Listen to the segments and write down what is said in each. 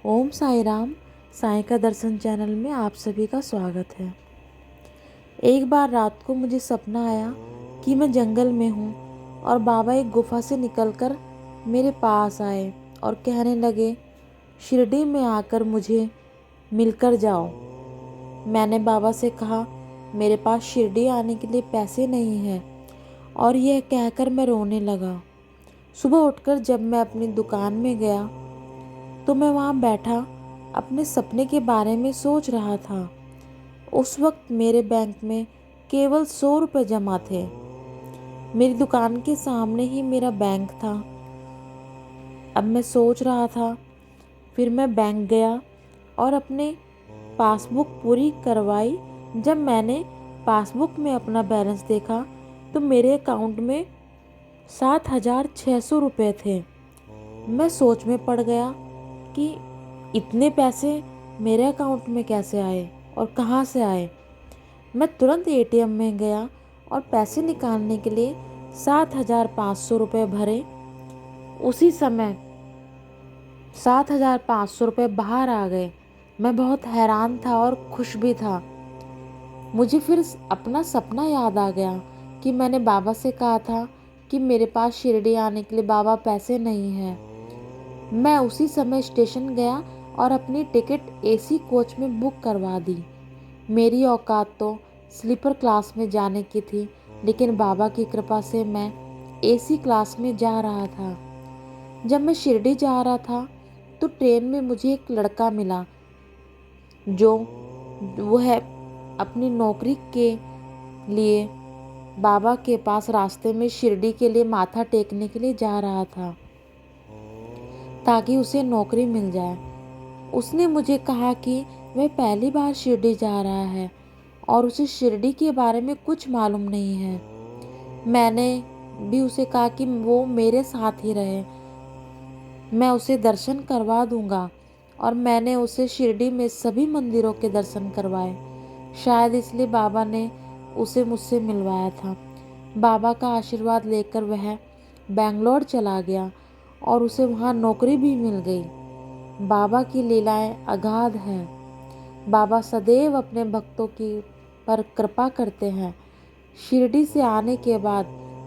ओम साई राम। साईं का दर्शन चैनल में आप सभी का स्वागत है। एक बार रात को मुझे सपना आया कि मैं जंगल में हूँ और बाबा एक गुफा से निकलकर मेरे पास आए और कहने लगे, शिरडी में आकर मुझे मिलकर जाओ। मैंने बाबा से कहा, मेरे पास शिरडी आने के लिए पैसे नहीं हैं, और यह कहकर मैं रोने लगा। सुबह उठकर जब मैं अपनी दुकान में गया तो मैं वहाँ बैठा अपने सपने के बारे में सोच रहा था। उस वक्त मेरे बैंक में केवल 100 रुपये जमा थे। मेरी दुकान के सामने ही मेरा बैंक था। अब मैं सोच रहा था। फिर मैं बैंक गया और अपने पासबुक पूरी करवाई। जब मैंने पासबुक में अपना बैलेंस देखा तो मेरे अकाउंट में 7,600 रुपये थे। मैं सोच में पड़ गया कि इतने पैसे मेरे अकाउंट में कैसे आए और कहाँ से आए। मैं तुरंत एटीएम में गया और पैसे निकालने के लिए 7,500 रुपये भरे। उसी समय 7,500 रुपये बाहर आ गए। मैं बहुत हैरान था और खुश भी था। मुझे फिर अपना सपना याद आ गया कि मैंने बाबा से कहा था कि मेरे पास शिरडी आने के लिए बाबा पैसे नहीं हैं। मैं उसी समय स्टेशन गया और अपनी टिकट एसी कोच में बुक करवा दी। मेरी औकात तो स्लीपर क्लास में जाने की थी, लेकिन बाबा की कृपा से मैं एसी क्लास में जा रहा था। जब मैं शिरडी जा रहा था तो ट्रेन में मुझे एक लड़का मिला जो वह अपनी नौकरी के लिए बाबा के पास रास्ते में शिरडी के लिए माथा टेकने के लिए जा रहा था ताकि उसे नौकरी मिल जाए। उसने मुझे कहा कि वह पहली बार शिरडी जा रहा है और उसे शिरडी के बारे में कुछ मालूम नहीं है। मैंने भी उसे कहा कि वो मेरे साथ ही रहे, मैं उसे दर्शन करवा दूंगा। और मैंने उसे शिरडी में सभी मंदिरों के दर्शन करवाए। शायद इसलिए बाबा ने उसे मुझसे मिलवाया था। बाबा का आशीर्वाद लेकर वह बेंगलोर चला गया और उसे वहाँ नौकरी भी मिल गई। बाबा की लीलाएं अगाध हैं। बाबा सदैव अपने भक्तों की पर कृपा करते हैं। शिरडी से आने के बाद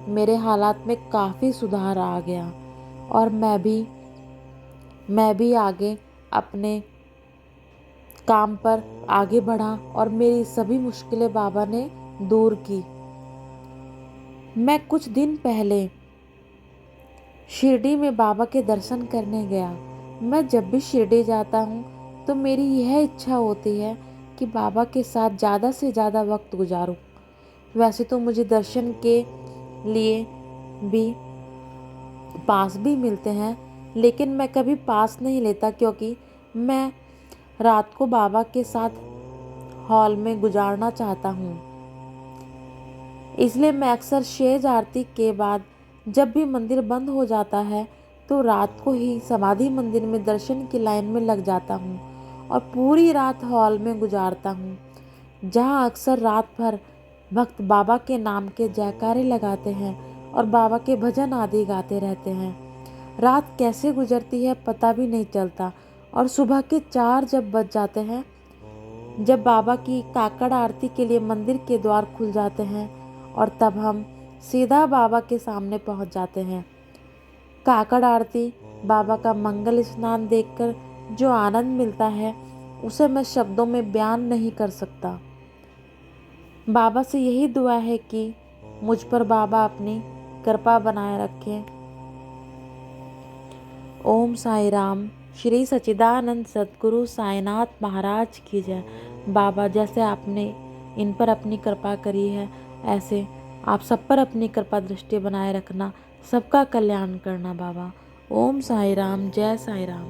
मेरे हालात में काफ़ी सुधार आ गया और मैं भी आगे अपने काम पर आगे बढ़ा और मेरी सभी मुश्किलें बाबा ने दूर की। मैं कुछ दिन पहले शिरडी में बाबा के दर्शन करने गया। मैं जब भी शिरडी जाता हूँ तो मेरी यह इच्छा होती है कि बाबा के साथ ज़्यादा से ज़्यादा वक्त गुजारूँ। वैसे तो मुझे दर्शन के लिए भी पास भी मिलते हैं, लेकिन मैं कभी पास नहीं लेता क्योंकि मैं रात को बाबा के साथ हॉल में गुजारना चाहता हूँ। इसलिए मैं अक्सर शेज आरती के बाद जब भी मंदिर बंद हो जाता है तो रात को ही समाधि मंदिर में दर्शन की लाइन में लग जाता हूँ और पूरी रात हॉल में गुजारता हूँ, जहाँ अक्सर रात भर भक्त बाबा के नाम के जयकारे लगाते हैं और बाबा के भजन आदि गाते रहते हैं। रात कैसे गुजरती है पता भी नहीं चलता और सुबह के 4 जब बज जाते हैं, जब बाबा की काकड़ आरती के लिए मंदिर के द्वार खुल जाते हैं और तब हम सीधा बाबा के सामने पहुंच जाते हैं। काकड़ आरती, बाबा का मंगल स्नान देखकर जो आनंद मिलता है उसे मैं शब्दों में बयान नहीं कर सकता। बाबा से यही दुआ है कि मुझ पर बाबा अपनी कृपा बनाए रखें। ओम साई राम। श्री सच्चिदानंद सद्गुरु साईनाथ महाराज की जय। बाबा, जैसे आपने इन पर अपनी कृपा करी है, ऐसे आप सब पर अपनी कृपा दृष्टि बनाए रखना, सबका कल्याण करना बाबा। ओम साई राम। जय साई राम।